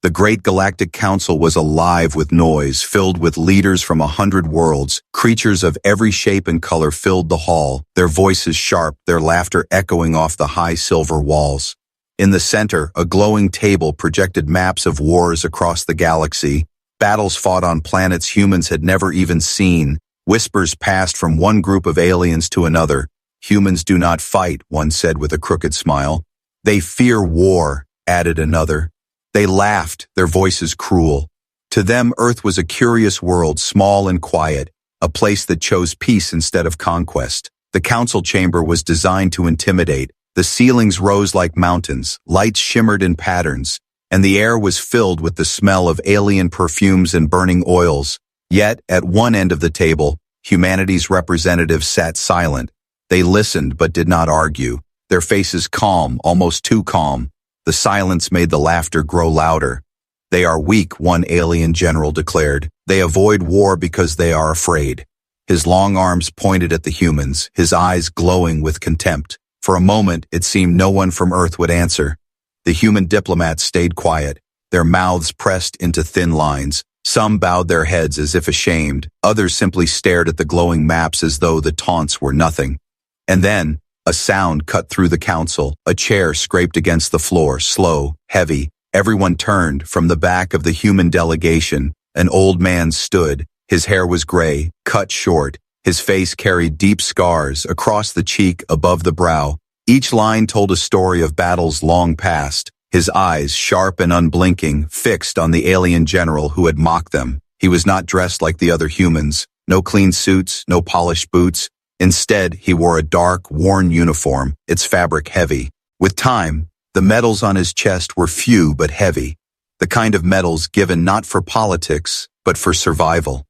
The Great Galactic Council was alive with noise, filled with leaders from 100 worlds. Creatures of every shape and color filled the hall, their voices sharp, their laughter echoing off the high silver walls. In the center, a glowing table projected maps of wars across the galaxy, battles fought on planets humans had never even seen. Whispers passed from one group of aliens to another. Humans do not fight, one said with a crooked smile. They fear war, added another. They laughed, their voices cruel. To them, Earth was a curious world, small and quiet, a place that chose peace instead of conquest. The council chamber was designed to intimidate. The ceilings rose like mountains, lights shimmered in patterns, and the air was filled with the smell of alien perfumes and burning oils. Yet, at one end of the table, humanity's representatives sat silent. They listened but did not argue, their faces calm, almost too calm. The silence made the laughter grow louder. They are weak, one alien general declared. They avoid war because they are afraid. His long arms pointed at the humans, his eyes glowing with contempt. For a moment, it seemed no one from Earth would answer. The human diplomats stayed quiet, their mouths pressed into thin lines. Some bowed their heads as if ashamed, others simply stared at the glowing maps as though the taunts were nothing. And then, a sound cut through the council. A chair scraped against the floor, slow, heavy. Everyone turned. From the back of the human delegation, an old man stood. His hair was gray, cut short. His face carried deep scars across the cheek, above the brow. Each line told a story of battles long past. His eyes, sharp and unblinking, fixed on the alien general who had mocked them. He was not dressed like the other humans. No clean suits, no polished boots. Instead, he wore a dark, worn uniform, its fabric heavy. With time, the medals on his chest were few but heavy, the kind of medals given not for politics, but for survival.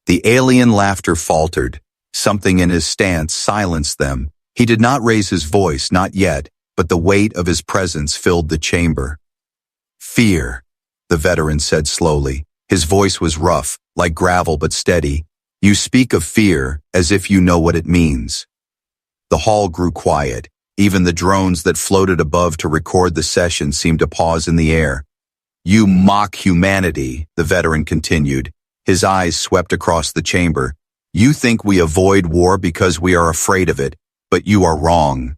The alien laughter faltered. Something in his stance silenced them. He did not raise his voice, not yet, but the weight of his presence filled the chamber. Fear, the veteran said slowly. His voice was rough, like gravel but steady. You speak of fear as if you know what it means. The hall grew quiet. Even the drones that floated above to record the session seemed to pause in the air. You mock humanity, the veteran continued. His eyes swept across the chamber. You think we avoid war because we are afraid of it, but you are wrong.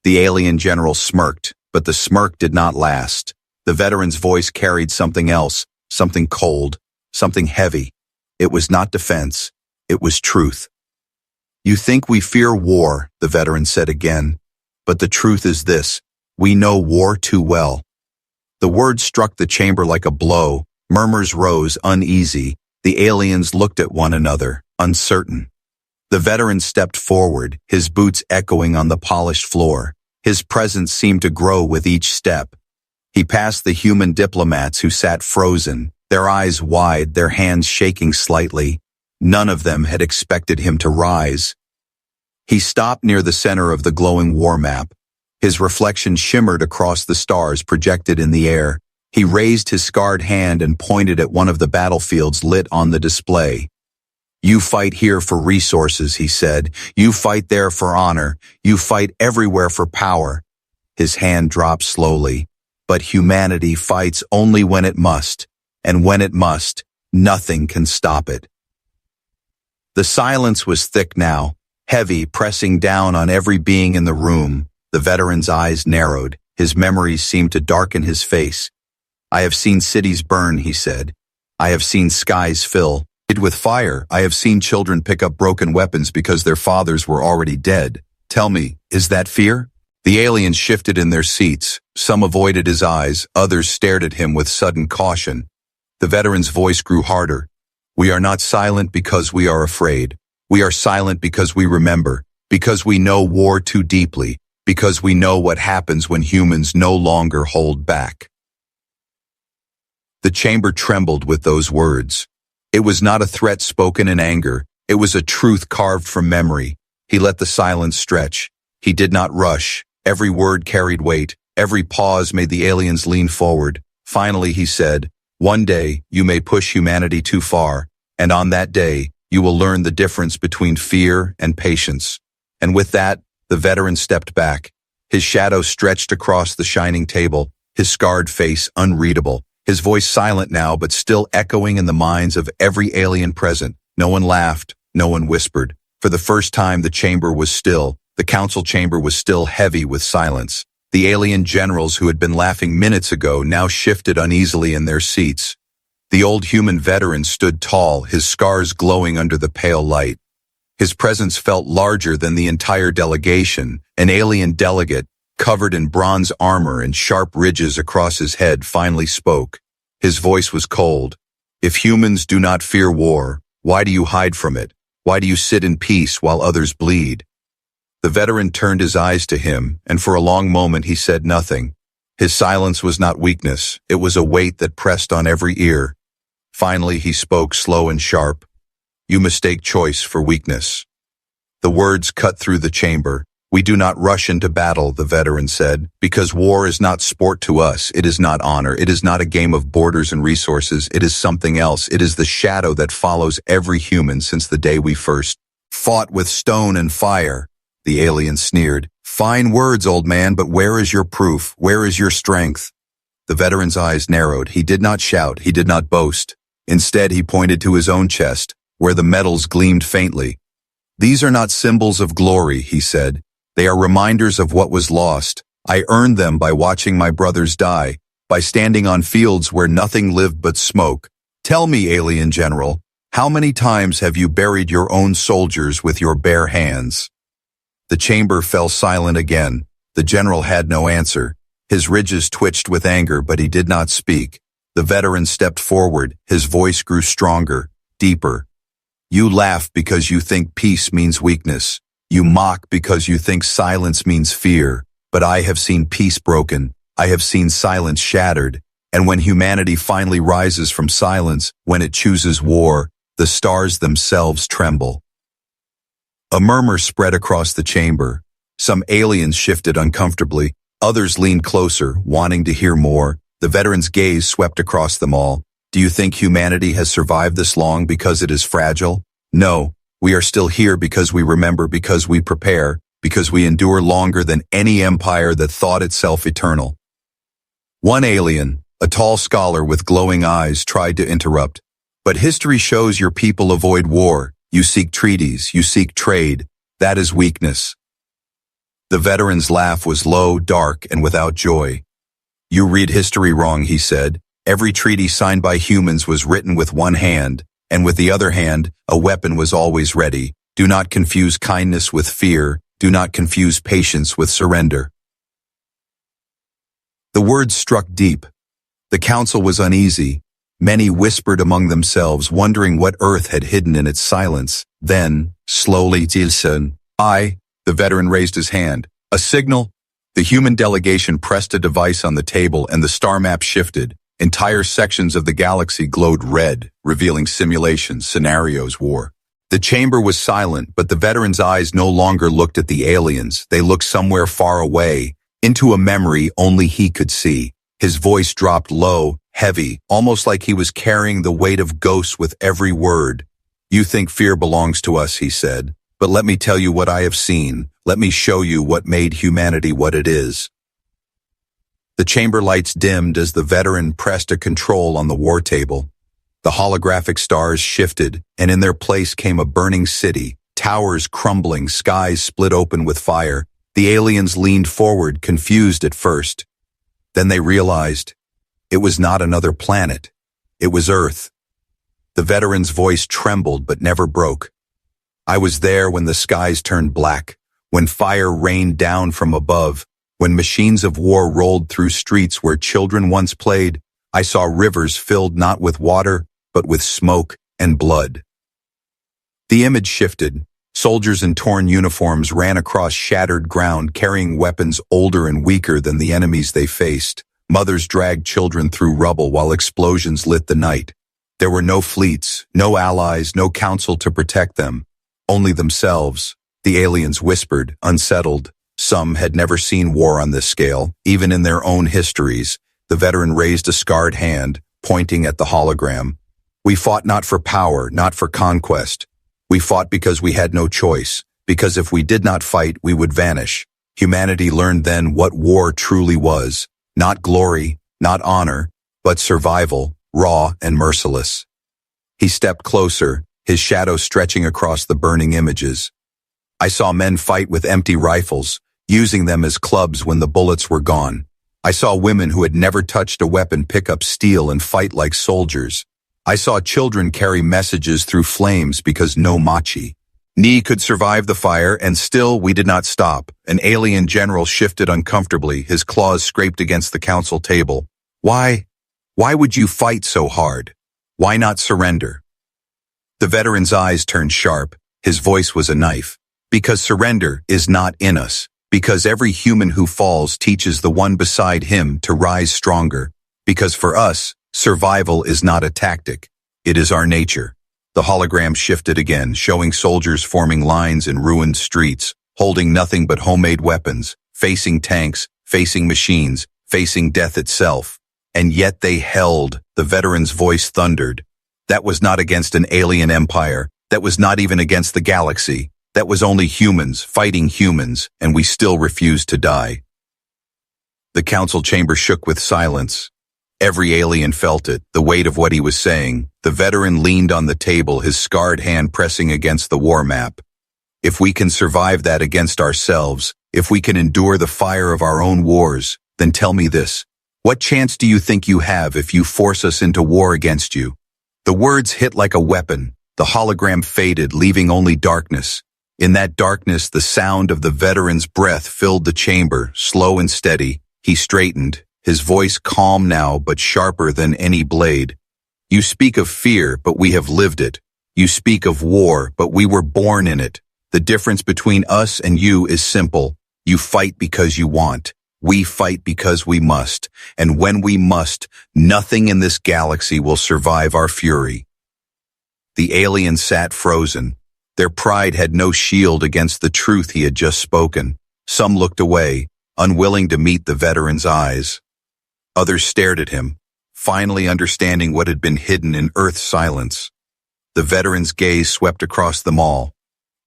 The alien general smirked, but the smirk did not last. The veteran's voice carried something else, something cold, something heavy. It was not defense, it was truth. You think we fear war, the veteran said again, but the truth is this, we know war too well. The words struck the chamber like a blow, murmurs rose uneasy, the aliens looked at one another, uncertain. The veteran stepped forward, his boots echoing on the polished floor. His presence seemed to grow with each step. He passed the human diplomats who sat frozen, their eyes wide, their hands shaking slightly. None of them had expected him to rise. He stopped near the center of the glowing war map. His reflection shimmered across the stars projected in the air. He raised his scarred hand and pointed at one of the battlefields lit on the display. You fight here for resources, he said. You fight there for honor. You fight everywhere for power. His hand dropped slowly. But humanity fights only when it must. And when it must, nothing can stop it. The silence was thick now, heavy, pressing down on every being in the room. The veteran's eyes narrowed. His memories seemed to darken his face. I have seen cities burn, he said. I have seen skies fill with fire. I have seen children pick up broken weapons because their fathers were already dead. Tell me, is that fear? The aliens shifted in their seats. Some avoided his eyes, others stared at him with sudden caution. The veteran's voice grew harder. We are not silent because we are afraid. We are silent because we remember, because we know war too deeply, because we know what happens when humans no longer hold back. The chamber trembled with those words. It was not a threat spoken in anger. It was a truth carved from memory. He let the silence stretch. He did not rush. Every word carried weight. Every pause made the aliens lean forward. Finally, he said, one day, you may push humanity too far, and on that day, you will learn the difference between fear and patience. And with that, the veteran stepped back. His shadow stretched across the shining table, his scarred face unreadable. his voice silent now but still echoing in the minds of every alien present. No one laughed, no one whispered. For the first time the chamber was still. The council chamber was still heavy with silence. The alien generals who had been laughing minutes ago now shifted uneasily in their seats. The old human veteran stood tall, his scars glowing under the pale light. His presence felt larger than the entire delegation. An alien delegate, covered in bronze armor and sharp ridges across his head, finally spoke. His voice was cold. If humans do not fear war, why do you hide from it? Why do you sit in peace while others bleed? The veteran turned his eyes to him, and for a long moment he said nothing. His silence was not weakness, it was a weight that pressed on every ear. Finally he spoke, slow and sharp. You mistake choice for weakness. The words cut through the chamber. We do not rush into battle, the veteran said, because war is not sport to us, it is not honor, it is not a game of borders and resources, it is something else, it is the shadow that follows every human since the day we first fought with stone and fire. The alien sneered. Fine words, old man, but where is your proof? Where is your strength? The veteran's eyes narrowed. He did not shout, he did not boast. Instead he pointed to his own chest, where the medals gleamed faintly. These are not symbols of glory, he said. They are reminders of what was lost. I earned them by watching my brothers die, by standing on fields where nothing lived but smoke. Tell me, alien general, how many times have you buried your own soldiers with your bare hands? The chamber fell silent again. The general had no answer. His ridges twitched with anger, but he did not speak. The veteran stepped forward. His voice grew stronger, deeper. You laugh because you think peace means weakness. You mock because you think silence means fear. But I have seen peace broken. I have seen silence shattered. And when humanity finally rises from silence, when it chooses war, the stars themselves tremble. A murmur spread across the chamber. Some aliens shifted uncomfortably. Others leaned closer, wanting to hear more. The veteran's gaze swept across them all. Do you think humanity has survived this long because it is fragile? No, we are still here because we remember, because we prepare, because we endure longer than any empire that thought itself eternal. One alien, a tall scholar with glowing eyes, tried to interrupt. But history shows your people avoid war. You seek treaties, you seek trade. That is weakness. The veteran's laugh was low, dark, and without joy. You read history wrong, he said. Every treaty signed by humans was written with one hand, and with the other hand, a weapon was always ready. Do not confuse kindness with fear. Do not confuse patience with surrender. The words struck deep. The council was uneasy. Many whispered among themselves, wondering what Earth had hidden in its silence. Then, slowly, Tilson, the veteran raised his hand. A signal. The human delegation pressed a device on the table and the star map shifted. Entire sections of the galaxy glowed red, revealing simulations, scenarios, war. The chamber was silent, but the veteran's eyes no longer looked at the aliens. They looked somewhere far away, into a memory only he could see. His voice dropped low, heavy, almost like he was carrying the weight of ghosts with every word. You think fear belongs to us, he said, but let me tell you what I have seen. Let me show you what made humanity what it is. The chamber lights dimmed as the veteran pressed a control on the war table. The holographic stars shifted, and in their place came a burning city, towers crumbling, skies split open with fire. The aliens leaned forward, confused at first. Then they realized it was not another planet. It was Earth. The veteran's voice trembled but never broke. I was there when the skies turned black, when fire rained down from above, when machines of war rolled through streets where children once played. I saw rivers filled not with water, but with smoke and blood. The image shifted. Soldiers in torn uniforms ran across shattered ground, carrying weapons older and weaker than the enemies they faced. Mothers dragged children through rubble while explosions lit the night. There were no fleets, no allies, no council to protect them. Only themselves. The aliens whispered, unsettled. Some had never seen war on this scale, even in their own histories. The veteran raised a scarred hand, pointing at the hologram. We fought not for power, not for conquest. We fought because we had no choice, because if we did not fight, we would vanish. Humanity learned then what war truly was. Not glory, not honor, but survival, raw and merciless. He stepped closer, his shadow stretching across the burning images. I saw men fight with empty rifles, using them as clubs when the bullets were gone. I saw women who had never touched a weapon pick up steel and fight like soldiers. I saw children carry messages through flames because no machi. Ni could survive the fire, and still we did not stop. An alien general shifted uncomfortably, his claws scraped against the council table. Why would you fight so hard? Why not surrender? The veteran's eyes turned sharp. His voice was a knife. Because surrender is not in us. Because every human who falls teaches the one beside him to rise stronger. Because for us, survival is not a tactic. It is our nature. The hologram shifted again, showing soldiers forming lines in ruined streets, holding nothing but homemade weapons, facing tanks, facing machines, facing death itself. And yet they held, the veteran's voice thundered. That was not against an alien empire. That was not even against the galaxy. That was only humans fighting humans, and we still refused to die. The council chamber shook with silence. Every alien felt it, the weight of what he was saying. The veteran leaned on the table, his scarred hand pressing against the war map. If we can survive that against ourselves, if we can endure the fire of our own wars, then tell me this. What chance do you think you have if you force us into war against you? The words hit like a weapon. The hologram faded, leaving only darkness. In that darkness, the sound of the veteran's breath filled the chamber, slow and steady. He straightened, his voice calm now but sharper than any blade. You speak of fear, but we have lived it. You speak of war, but we were born in it. The difference between us and you is simple. You fight because you want. We fight because we must. And when we must, nothing in this galaxy will survive our fury. The aliens sat frozen. Their pride had no shield against the truth he had just spoken. Some looked away, unwilling to meet the veteran's eyes. Others stared at him, finally understanding what had been hidden in Earth's silence. The veteran's gaze swept across them all.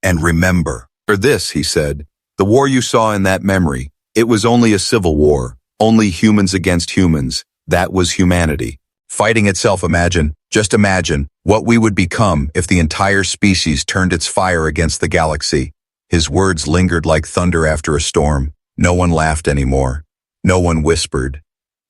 And remember, for this, he said, the war you saw in that memory, it was only a civil war, only humans against humans. That was humanity. Fighting itself, just imagine what we would become if the entire species turned its fire against the galaxy. His words lingered like thunder after a storm. No one laughed anymore. No one whispered.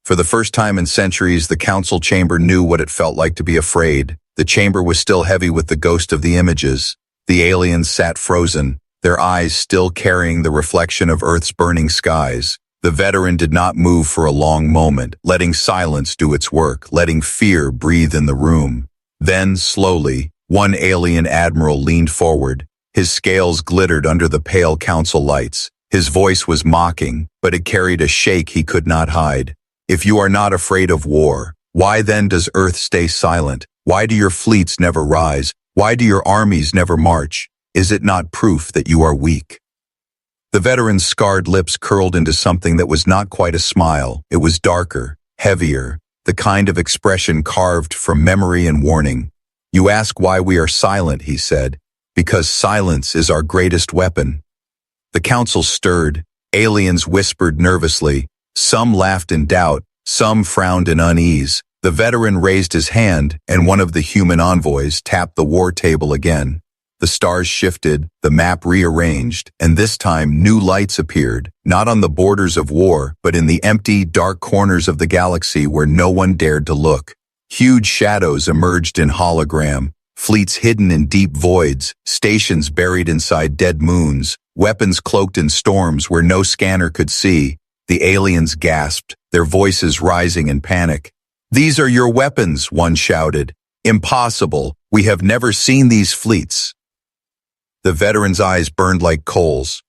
For the first time in centuries, the council chamber knew what it felt like to be afraid. The chamber was still heavy with the ghost of the images. The aliens sat frozen, their eyes still carrying the reflection of Earth's burning skies. The veteran did not move for a long moment, letting silence do its work, letting fear breathe in the room. Then, slowly, one alien admiral leaned forward. His scales glittered under the pale council lights. His voice was mocking, but it carried a shake he could not hide. If you are not afraid of war, why then does Earth stay silent? Why do your fleets never rise? Why do your armies never march? Is it not proof that you are weak? The veteran's scarred lips curled into something that was not quite a smile. It was darker, heavier, the kind of expression carved from memory and warning. You ask why we are silent, he said. Because silence is our greatest weapon. The council stirred. Aliens whispered nervously. Some laughed in doubt. Some frowned in unease. The veteran raised his hand, and one of the human envoys tapped the war table again. The stars shifted, the map rearranged, and this time new lights appeared, not on the borders of war, but in the empty, dark corners of the galaxy where no one dared to look. Huge shadows emerged in hologram, fleets hidden in deep voids, stations buried inside dead moons, weapons cloaked in storms where no scanner could see. The aliens gasped, their voices rising in panic. "These are your weapons," one shouted. "Impossible. We have never seen these fleets." The veteran's eyes burned like coals.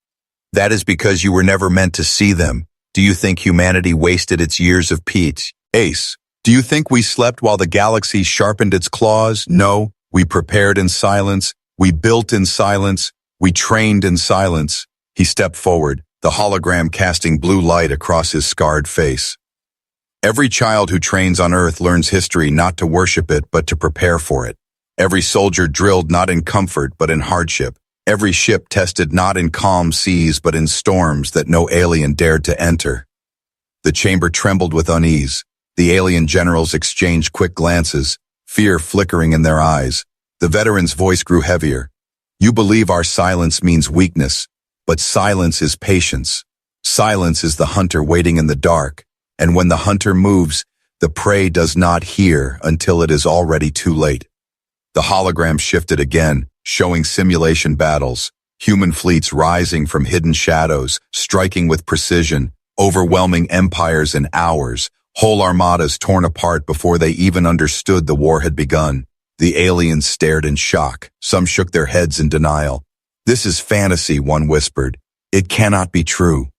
"That is because you were never meant to see them. Do you think humanity wasted its years of peace? Ace, do you think we slept while the galaxy sharpened its claws? No, we prepared in silence. We built in silence. We trained in silence." He stepped forward, the hologram casting blue light across his scarred face. "Every child who trains on Earth learns history not to worship it, but to prepare for it. Every soldier drilled not in comfort, but in hardship. Every ship tested not in calm seas, but in storms that no alien dared to enter." The chamber trembled with unease. The alien generals exchanged quick glances, fear flickering in their eyes. The veteran's voice grew heavier. You believe our silence means weakness, but silence is patience. Silence is the hunter waiting in the dark, and when the hunter moves, the prey does not hear until it is already too late. The hologram shifted again, showing simulation battles, human fleets rising from hidden shadows, striking with precision, overwhelming empires in hours, whole armadas torn apart before they even understood the war had begun. The aliens stared in shock. Some shook their heads in denial. This is fantasy, one whispered. It cannot be true.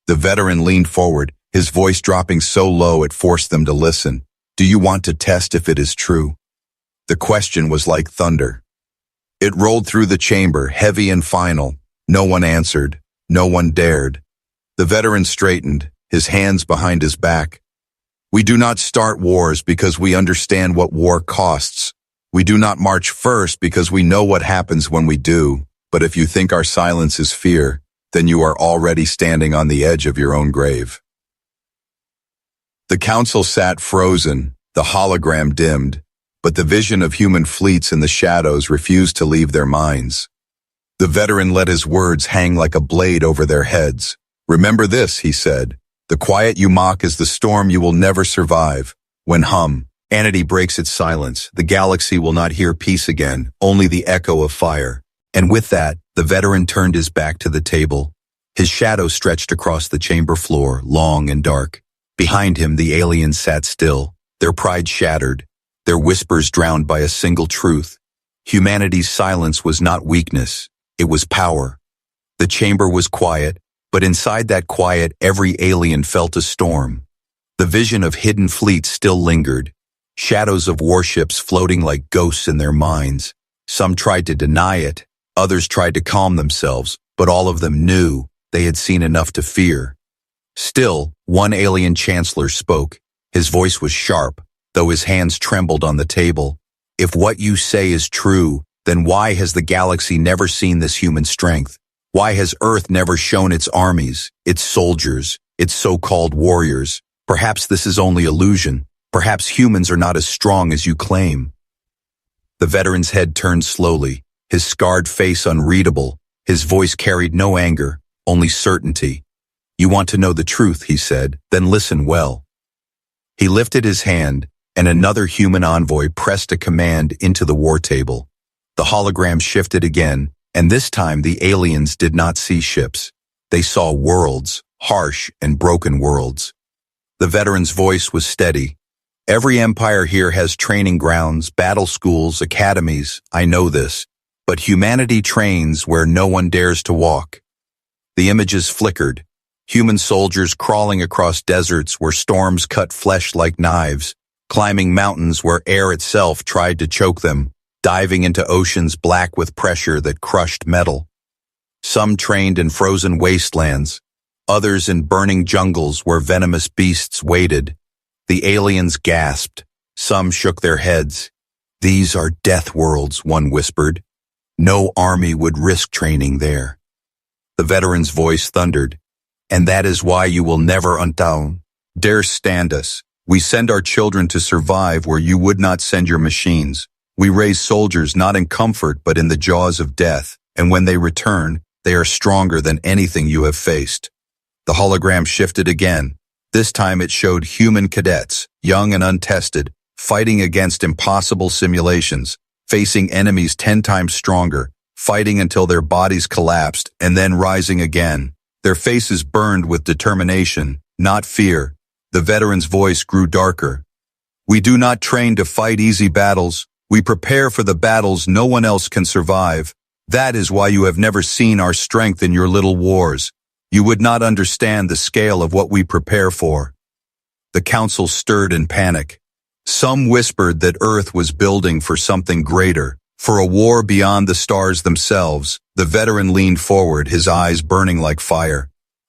The veteran leaned forward, his voice dropping so low it forced them to listen. Do you want to test if it is true? The question was like thunder. It rolled through the chamber, heavy and final. No one answered. No one dared. The veteran straightened, his hands behind his back. We do not start wars because we understand what war costs. We do not march first because we know what happens when we do. But if you think our silence is fear, then you are already standing on the edge of your own grave. The council sat frozen, the hologram dimmed, but the vision of human fleets in the shadows refused to leave their minds. The veteran let his words hang like a blade over their heads. Remember this, he said. The quiet you mock is the storm you will never survive. When humanity breaks its silence, the galaxy will not hear peace again, only the echo of fire. And with that, the veteran turned his back to the table. His shadow stretched across the chamber floor, long and dark. Behind him, the aliens sat still, their pride shattered, their whispers drowned by a single truth. Humanity's silence was not weakness, it was power. The chamber was quiet, but inside that quiet, every alien felt a storm. The vision of hidden fleets still lingered, shadows of warships floating like ghosts in their minds. Some tried to deny it, others tried to calm themselves, but all of them knew they had seen enough to fear. Still, one alien chancellor spoke. His voice was sharp, though his hands trembled on the table. If what you say is true, then why has the galaxy never seen this human strength? Why has Earth never shown its armies, its soldiers, its so-called warriors? Perhaps this is only illusion. Perhaps humans are not as strong as you claim. The veteran's head turned slowly, his scarred face unreadable. His voice carried no anger, only certainty. You want to know the truth, he said, then listen well. He lifted his hand, and another human envoy pressed a command into the war table. The hologram shifted again, and this time the aliens did not see ships. They saw worlds, harsh and broken worlds. The veteran's voice was steady. Every empire here has training grounds, battle schools, academies. I know this. But humanity trains where no one dares to walk. The images flickered. Human soldiers crawling across deserts where storms cut flesh like knives, climbing mountains where air itself tried to choke them, diving into oceans black with pressure that crushed metal. Some trained in frozen wastelands, others in burning jungles where venomous beasts waited. The aliens gasped. Some shook their heads. These are death worlds, one whispered. No army would risk training there. The veteran's voice thundered. And that is why you will never dare stand us. We send our children to survive where you would not send your machines. We raise soldiers not in comfort but in the jaws of death, and when they return, they are stronger than anything you have faced. The hologram shifted again. This time it showed human cadets, young and untested, fighting against impossible simulations, facing enemies 10 times stronger, fighting until their bodies collapsed and then rising again. Their faces burned with determination, not fear. The veteran's voice grew darker. We do not train to fight easy battles. We prepare for the battles no one else can survive. That is why you have never seen our strength in your little wars. You would not understand the scale of what we prepare for. The council stirred in panic. Some whispered that Earth was building for something greater, for a war beyond the stars themselves. The veteran leaned forward, his eyes burning like fire.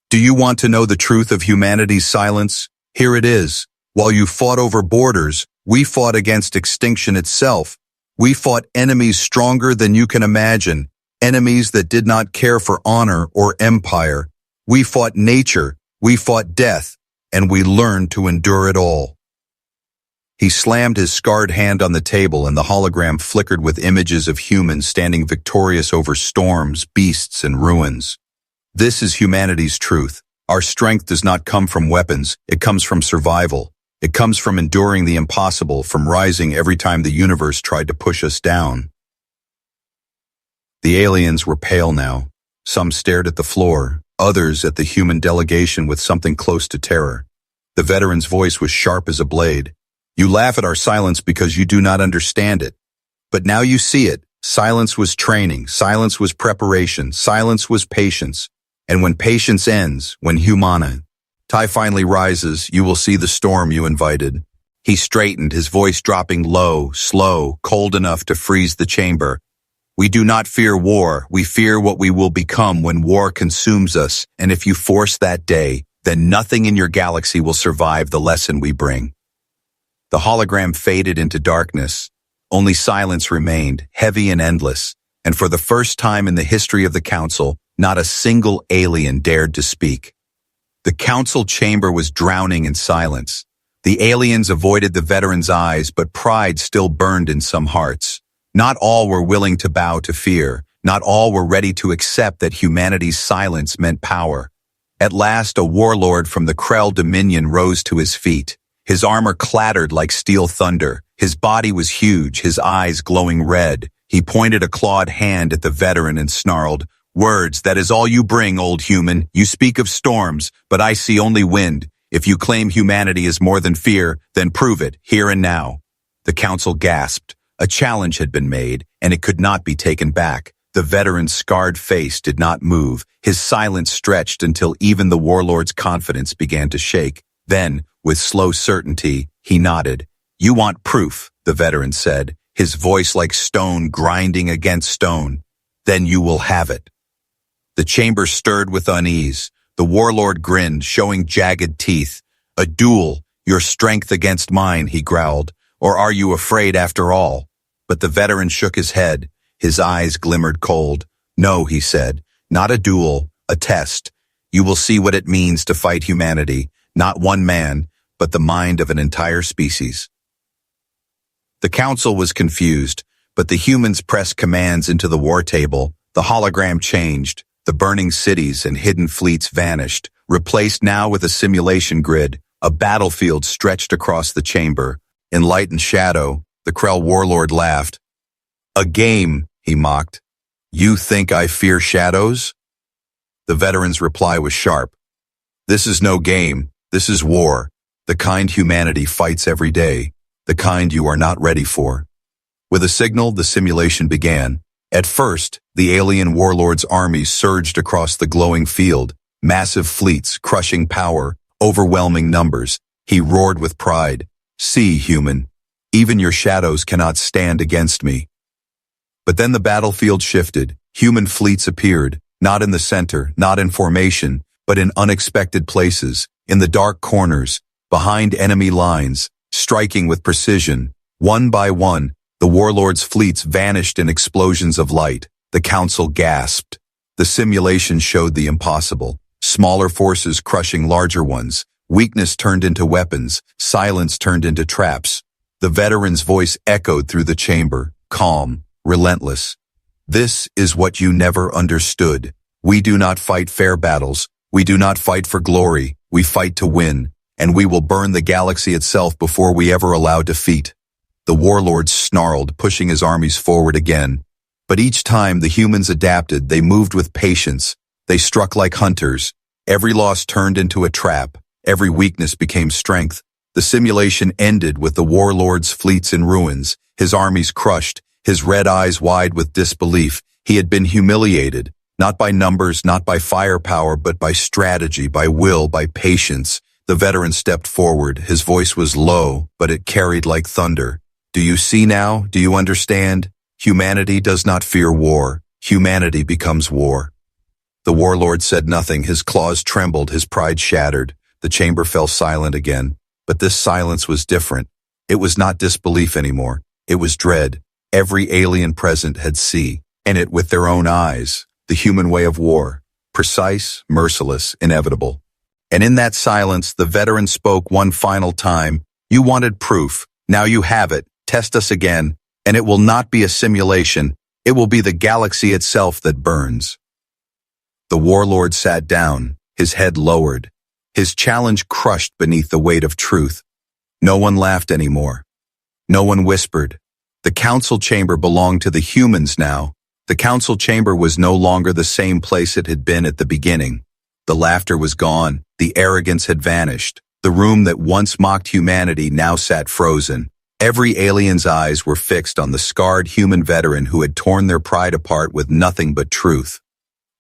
Do you want to know the truth of humanity's silence? Here it is. While you fought over borders, we fought against extinction itself. We fought enemies stronger than you can imagine, enemies that did not care for honor or empire. We fought nature, we fought death, and we learned to endure it all. He slammed his scarred hand on the table and the hologram flickered with images of humans standing victorious over storms, beasts, and ruins. This is humanity's truth. Our strength does not come from weapons, it comes from survival. It comes from enduring the impossible, from rising every time the universe tried to push us down. The aliens were pale now. Some stared at the floor, others at the human delegation with something close to terror. The veteran's voice was sharp as a blade. You laugh at our silence because you do not understand it. But now you see it. Silence was training, silence was preparation, silence was patience. And when patience ends, when humanity finally rises, you will see the storm you invited. He straightened, his voice dropping low, slow, cold enough to freeze the chamber. We do not fear war, we fear what we will become when war consumes us, and if you force that day, then nothing in your galaxy will survive the lesson we bring. The hologram faded into darkness. Only silence remained, heavy and endless, and for the first time in the history of the Council, not a single alien dared to speak. The Council chamber was drowning in silence. The aliens avoided the veteran's eyes, but pride still burned in some hearts. Not all were willing to bow to fear. Not all were ready to accept that humanity's silence meant power. At last, a warlord from the Krell Dominion rose to his feet. His armor clattered like steel thunder. His body was huge, his eyes glowing red. He pointed a clawed hand at the veteran and snarled, "Words, that is all you bring, old human. You speak of storms, but I see only wind. If you claim humanity is more than fear, then prove it, here and now." The Council gasped. A challenge had been made, and it could not be taken back. The veteran's scarred face did not move. His silence stretched until even the warlord's confidence began to shake. Then, with slow certainty, he nodded. "You want proof," the veteran said, his voice like stone grinding against stone. "Then you will have it." The chamber stirred with unease. The warlord grinned, showing jagged teeth. "A duel, your strength against mine," he growled. "Or are you afraid after all?" But the veteran shook his head. His eyes glimmered cold. "No," he said, "not a duel, a test. You will see what it means to fight humanity, not one man, but the mind of an entire species." The Council was confused, but the humans pressed commands into the war table. The hologram changed. The burning cities and hidden fleets vanished, replaced now with a simulation grid. A battlefield stretched across the chamber. In light and shadow, the Krell warlord laughed. "A game," he mocked. "You think I fear shadows?" The veteran's reply was sharp. "This is no game. This is war. The kind humanity fights every day. The kind you are not ready for." With a signal, the simulation began. At first, the alien warlord's armies surged across the glowing field, massive fleets, crushing power, overwhelming numbers. He roared with pride. "See, human, even your shadows cannot stand against me." But then the battlefield shifted. Human fleets appeared, not in the center, not in formation, but in unexpected places, in the dark corners, behind enemy lines, striking with precision. One by one, the warlord's fleets vanished in explosions of light. The Council gasped. The simulation showed the impossible. Smaller forces crushing larger ones. Weakness turned into weapons. Silence turned into traps. The veteran's voice echoed through the chamber, calm, relentless. "This is what you never understood. We do not fight fair battles. We do not fight for glory. We fight to win. And we will burn the galaxy itself before we ever allow defeat." The warlord snarled, pushing his armies forward again. But each time the humans adapted, they moved with patience. They struck like hunters. Every loss turned into a trap. Every weakness became strength. The simulation ended with the warlord's fleets in ruins, his armies crushed, his red eyes wide with disbelief. He had been humiliated, not by numbers, not by firepower, but by strategy, by will, by patience. The veteran stepped forward. His voice was low, but it carried like thunder. "Do you see now? Do you understand? Humanity does not fear war. Humanity becomes war." The warlord said nothing. His claws trembled, his pride shattered. The chamber fell silent again. But this silence was different. It was not disbelief anymore. It was dread. Every alien present had seen it with their own eyes. The human way of war. Precise, merciless, inevitable. And in that silence, the veteran spoke one final time. "You wanted proof. Now you have it, test us again, and it will not be a simulation, it will be the galaxy itself that burns. The warlord sat down, his head lowered, his challenge crushed beneath the weight of truth. No one laughed anymore. No one whispered. The council chamber belonged to the humans now. The council chamber was no longer the same place it had been at the beginning. The laughter was gone, the arrogance had vanished. The room that once mocked humanity now sat frozen. Every alien's eyes were fixed on the scarred human veteran who had torn their pride apart with nothing but truth.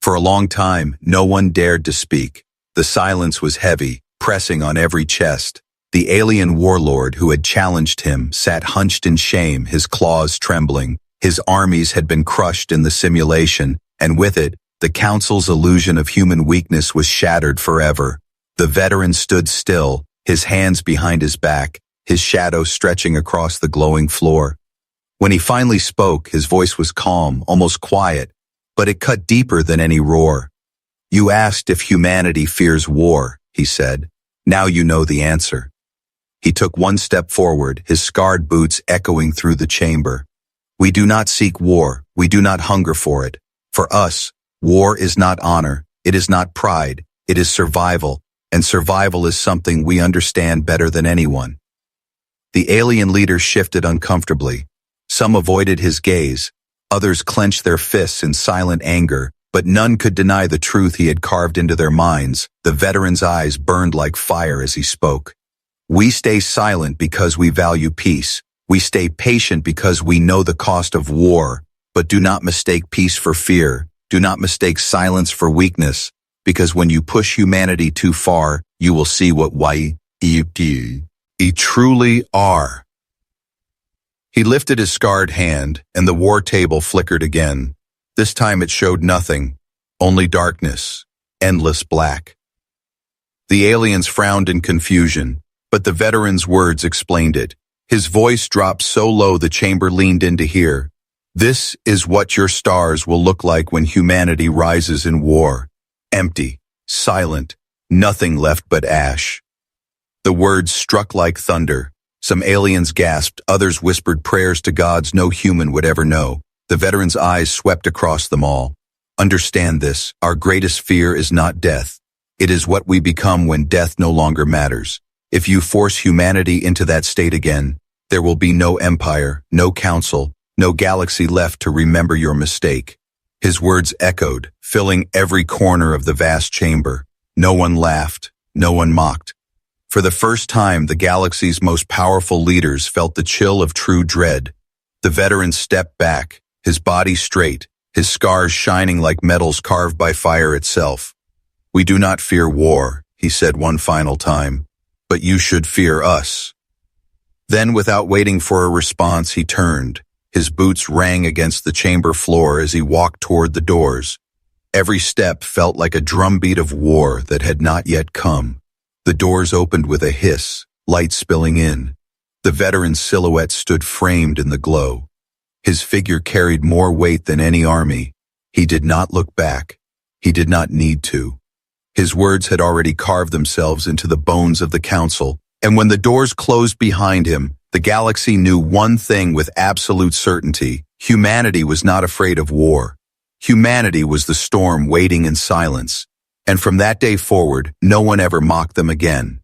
For a long time, no one dared to speak. The silence was heavy, pressing on every chest. The alien warlord who had challenged him sat hunched in shame, his claws trembling. His armies had been crushed in the simulation, and with it, the council's illusion of human weakness was shattered forever. The veteran stood still, his hands behind his back, his shadow stretching across the glowing floor. When he finally spoke, his voice was calm, almost quiet, but it cut deeper than any roar. You asked if humanity fears war, he said. Now you know the answer. He took one step forward, his scarred boots echoing through the chamber. We do not seek war, we do not hunger for it. For us, war is not honor, it is not pride, it is survival, and survival is something we understand better than anyone. The alien leader shifted uncomfortably. Some avoided his gaze, others clenched their fists in silent anger, but none could deny the truth he had carved into their minds. The veteran's eyes burned like fire as he spoke. We stay silent because we value peace. We stay patient because we know the cost of war, but do not mistake peace for fear. Do not mistake silence for weakness, because when you push humanity too far, you will see what we truly are. He lifted his scarred hand, and the war table flickered again. This time it showed nothing, only darkness, endless black. The aliens frowned in confusion, but the veteran's words explained it. His voice dropped so low the chamber leaned in to hear. This is what your stars will look like when humanity rises in war. Empty, silent, nothing left but ash. The words struck like thunder. Some aliens gasped, others whispered prayers to gods no human would ever know. The veteran's eyes swept across them all. Understand this, our greatest fear is not death. It is what we become when death no longer matters. If you force humanity into that state again, there will be no empire, no council, no galaxy left to remember your mistake. His words echoed, filling every corner of the vast chamber. No one laughed, no one mocked. For the first time, the galaxy's most powerful leaders felt the chill of true dread. The veteran stepped back, his body straight, his scars shining like metals carved by fire itself. We do not fear war, he said one final time, but you should fear us. Then, without waiting for a response, he turned. His boots rang against the chamber floor as he walked toward the doors. Every step felt like a drumbeat of war that had not yet come. The doors opened with a hiss, light spilling in. The veteran's silhouette stood framed in the glow. His figure carried more weight than any army. He did not look back. He did not need to. His words had already carved themselves into the bones of the council, and when the doors closed behind him, the galaxy knew one thing with absolute certainty. Humanity was not afraid of war. Humanity was the storm waiting in silence. And from that day forward, no one ever mocked them again.